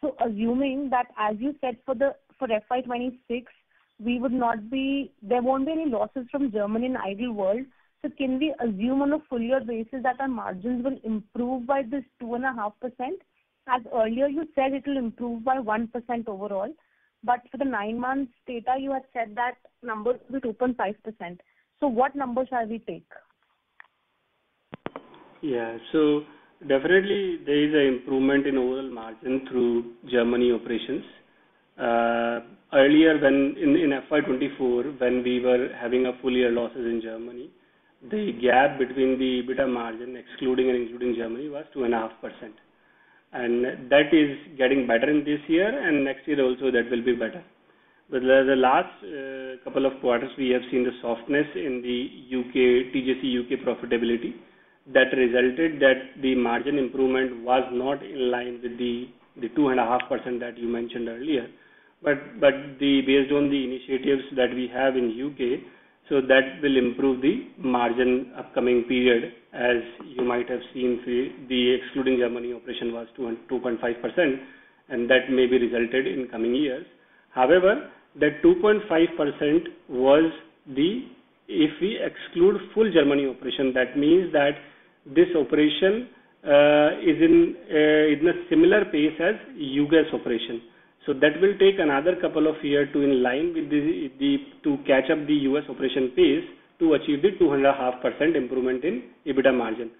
So assuming that, as you said, for FY26, there won't be any losses from Germany and Ideal World. So can we assume on a full year basis that our margins will improve by this 2.5%? As earlier you said, it will improve by 1% overall. But for the 9 months data, you had said that number will be 2.5%. So what number shall we take? Yeah, so definitely there is an improvement in overall margin through Germany operations. Earlier, when in FY24, when we were having a full year losses in Germany, the gap between the EBITDA margin, excluding and including Germany, was 2.5%. And that is getting better in this year, and next year also that will be better. But the last couple of quarters, we have seen the softness in the TJC UK profitability. That resulted that the margin improvement was not in line with the 2.5% that you mentioned earlier. But based on the initiatives that we have in UK, so that will improve the margin upcoming period. As you might have seen, the excluding Germany operation was 2.5%, and that may be resulted in coming years. However, that 2.5% was if we exclude full Germany operation, that means that this operation is in a similar pace as US operation. So that will take another couple of years to in line with to catch up the US operation pace to achieve the 2.5% improvement in EBITDA margin.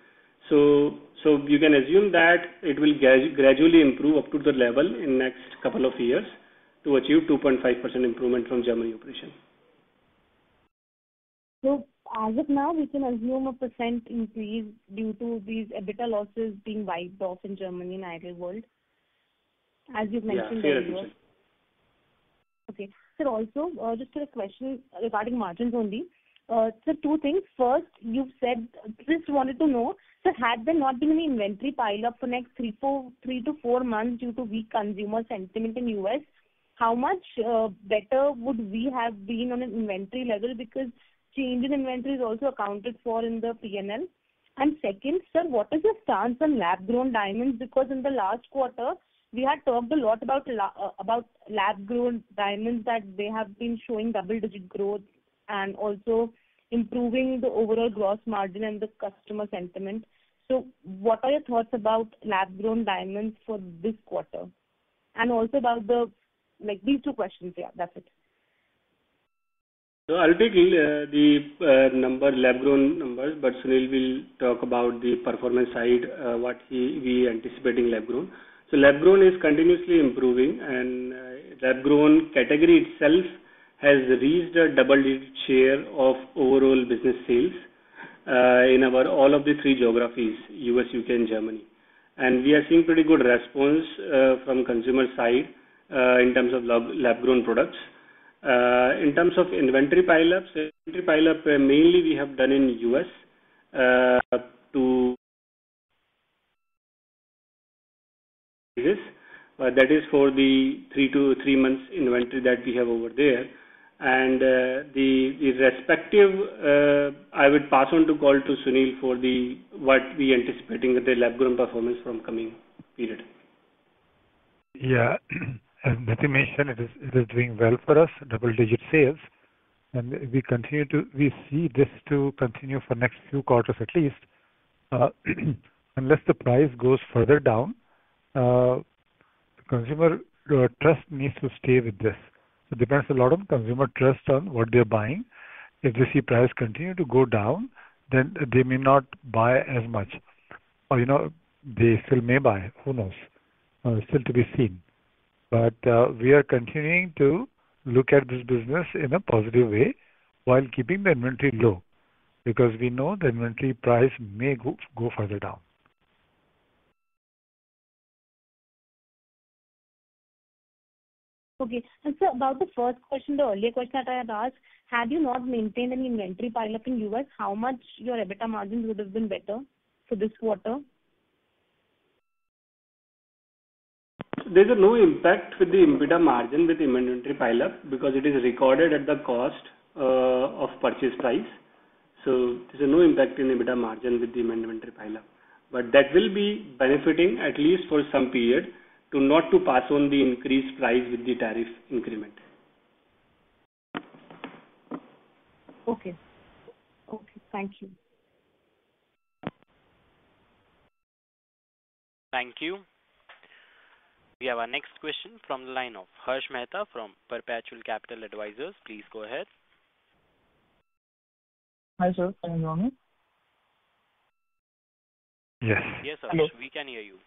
So you can assume that it will gradually improve up to the level in next couple of years to achieve 2.5% improvement from Germany operation. So as of now, we can assume a percent increase due to these EBITDA losses being wiped off in Germany and Ideal World, as you've mentioned earlier. Okay. So also, just a question regarding margins only. So two things. First, you've said, just wanted to know, so had there not been any inventory pile up for next 3 to 4 months due to weak consumer sentiment in US, how much better would we have been on an inventory level, because change in inventory is also accounted for in the P&L? And second, sir, what is your stance on lab-grown diamonds? Because in the last quarter, we had talked a lot about lab-grown diamonds, that they have been showing double-digit growth and also improving the overall gross margin and the customer sentiment. So what are your thoughts about lab-grown diamonds for this quarter? And also about these two questions. Yeah, that's it. So I'll take the lab-grown numbers, but Sunil will talk about the performance side, what we anticipating lab-grown. So lab-grown is continuously improving, and lab-grown category itself has reached a double-digit share of overall business sales in all of the 3 geographies, US, UK, and Germany. And we are seeing pretty good response from consumer side in terms of lab-grown products. In terms of inventory pile-up, mainly we have done in US. to this. That is for the 3 months inventory that we have over there. And the respective, I would pass on to call to Sunil for what we anticipating the lab-grown performance from coming period. Yeah, as Nitin mentioned, it is doing well for us, double-digit sales, and we see this to continue for next few quarters at least, unless the price goes further down. Consumer trust needs to stay with this. So it depends a lot on consumer trust on what they're buying. If they see price continue to go down, then they may not buy as much. Or, they still may buy. Who knows? Still to be seen. But we are continuing to look at this business in a positive way while keeping the inventory low, because we know the inventory price may go further down. Okay. And so about the first question, the earlier question that I had asked, had you not maintained any inventory pile up in US, how much your EBITDA margins would have been better for this quarter? There's no impact with the EBITDA margin with inventory pile up because it is recorded at the cost of purchase price. So there's no impact in EBITDA margin with the inventory pile up. But that will be benefiting at least for some period to not to pass on the increased price with the tariff increment. Okay. Okay. Thank you. Thank you. We have our next question from the line of Harsh Mehta from Perpetual Capital Advisors. Please go ahead. Hi, sir. Can you hear me? Yes. Yes, Harsh. Hello. We can hear you.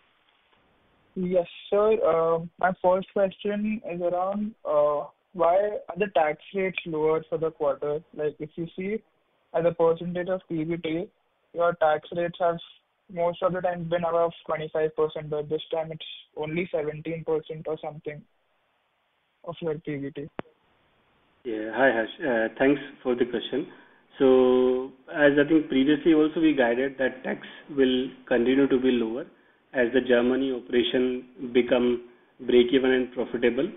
Yes, sir. My first question is around why are the tax rates lower for the quarter? Like, if you see as a percentage of PBT, your tax rates have most of the time been above 25%, but this time it's only 17% or something of your PBT. Yeah. Hi, Harsh. Thanks for the question. So, as I think previously also we guided that tax will continue to be lower as the Germany operation become break-even and profitable,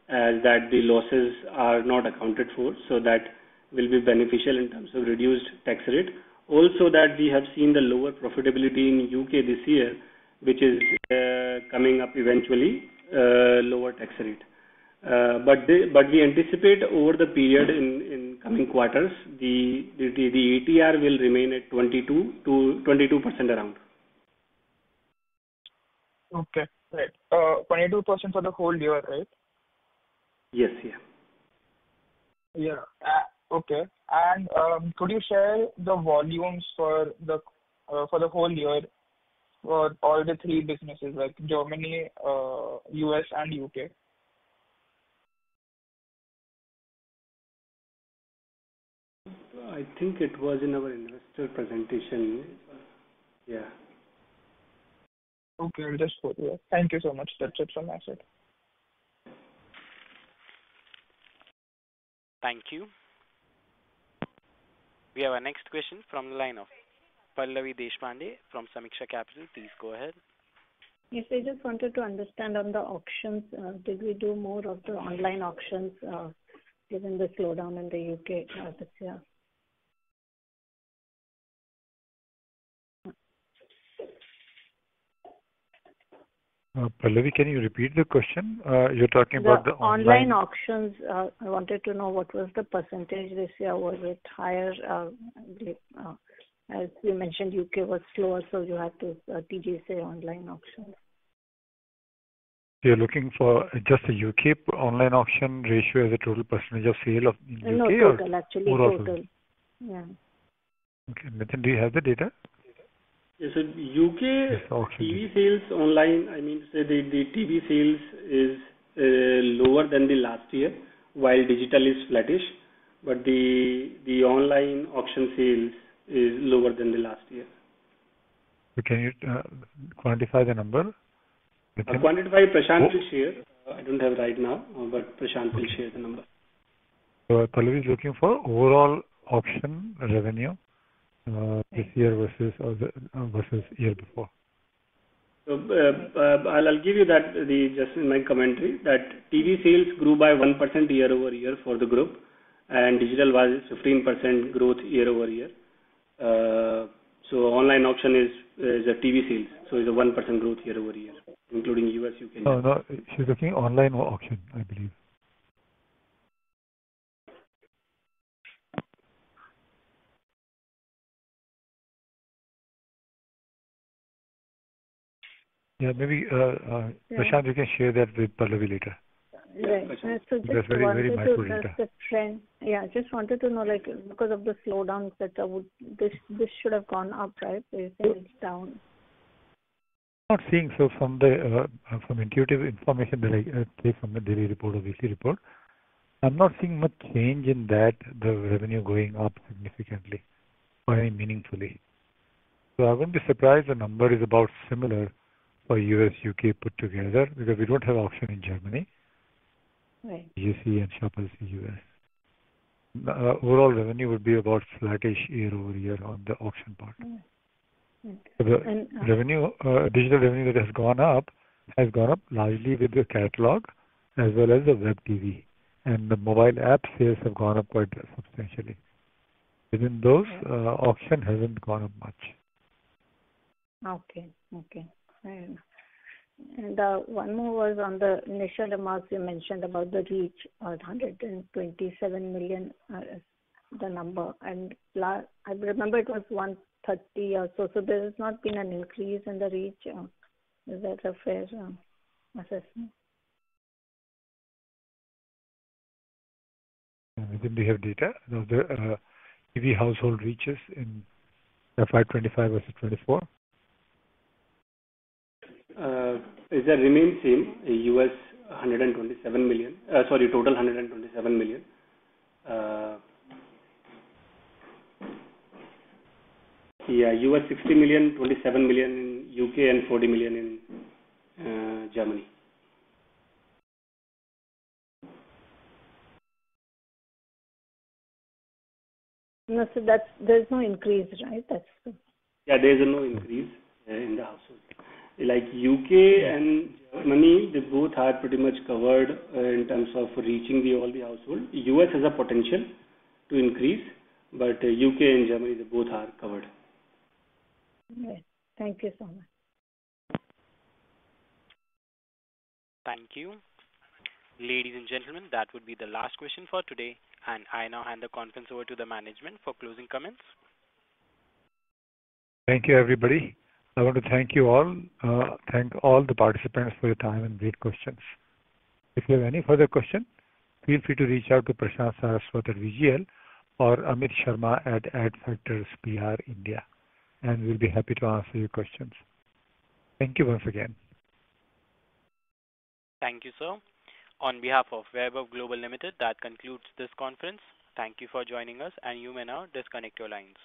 as that the losses are not accounted for, so that will be beneficial in terms of reduced tax rate. Also that we have seen the lower profitability in UK this year, which is coming up eventually lower tax rate. But we anticipate over the period in coming quarters, the ATR will remain at 22% around. Okay, right. 22% for the whole year, right? Yes, yeah. Yeah. Okay. And could you share the volumes for the whole year for all the three businesses, like Germany, US, and UK? I think it was in our investor presentation. Yeah. Okay, I'll just go there. Thank you so much. That's it from my side. Thank you. We have our next question from the line of Pallavi Deshpande from Samiksha Capital. Please go ahead. Yes, I just wanted to understand on the auctions, did we do more of the online auctions given the slowdown in the UK this year? Pallavi, can you repeat the question? You're talking about the online auctions. I wanted to know what was the percentage this year. Was it higher? As you mentioned, UK was slower, so you had to TGSA online auctions. You're looking for just a UK online auction ratio as a total percentage of sale of UK? No, total, actually, total. Yeah. Okay, Nitin, do you have the data? Yes, so UK TV sales online, I mean, say the TV sales is lower than the last year, while digital is flattish, but the online auction sales is lower than the last year. So can you quantify the number? Quantify, Prashant will share. I don't have right now, but Prashant will share the number. So Pallavi is looking for overall auction revenue this year versus year before? So I'll give you that just in my commentary that TV sales grew by 1% year over year for the group, and digital was 15% growth year over year. So online auction is a TV sales, so it's a 1% growth year over year, including US, UK. No, she's looking online auction, I believe. Yeah, maybe Prashant, you can share that with Pallavi later. Right. So just very wanted micro to data. the trend. Yeah, just wanted to know, like, because of the slowdown, etc., this should have gone up, right? So you're saying it's down. Not seeing so from the from intuitive information that I take from the daily report or weekly report. I'm not seeing much change in that the revenue going up significantly or any meaningfully. So I wouldn't be surprised the number is about similar for US, UK put together because we don't have auction in Germany. Right. GC and Shoppers US. Overall revenue would be about flattish year over year on the auction part. Right. So the revenue, digital revenue that has gone up largely with the catalog as well as the web TV. And the mobile app sales have gone up quite substantially. Within those, auction hasn't gone up much. Okay. Fair enough. And one more was on the initial remarks you mentioned about the reach, 127 million, the number. And I remember it was 130 or so. So there has not been an increase in the reach. Is that a fair assessment? Within we have data of the TV household reaches in FY25 versus 24. Is that remain same? US 127 million. Total 127 million. US 60 million, 27 million in UK, and 40 million in Germany. No, so there's no increase, right? There is no increase in the household. Like UK and Germany, they both are pretty much covered in terms of reaching all the household. US has a potential to increase, but UK and Germany, they both are covered. Right. Thank you so much. Thank you. Ladies and gentlemen, that would be the last question for today, and I now hand the conference over to the management for closing comments. Thank you, everybody. I want to thank you all, thank all the participants for your time and great questions. If you have any further questions, feel free to reach out to Prashant Saraswat at VGL or Amit Sharma at AdFactors PR India, and we'll be happy to answer your questions. Thank you once again. Thank you, sir. On behalf of Vaibhav Global Limited, that concludes this conference. Thank you for joining us, and you may now disconnect your lines.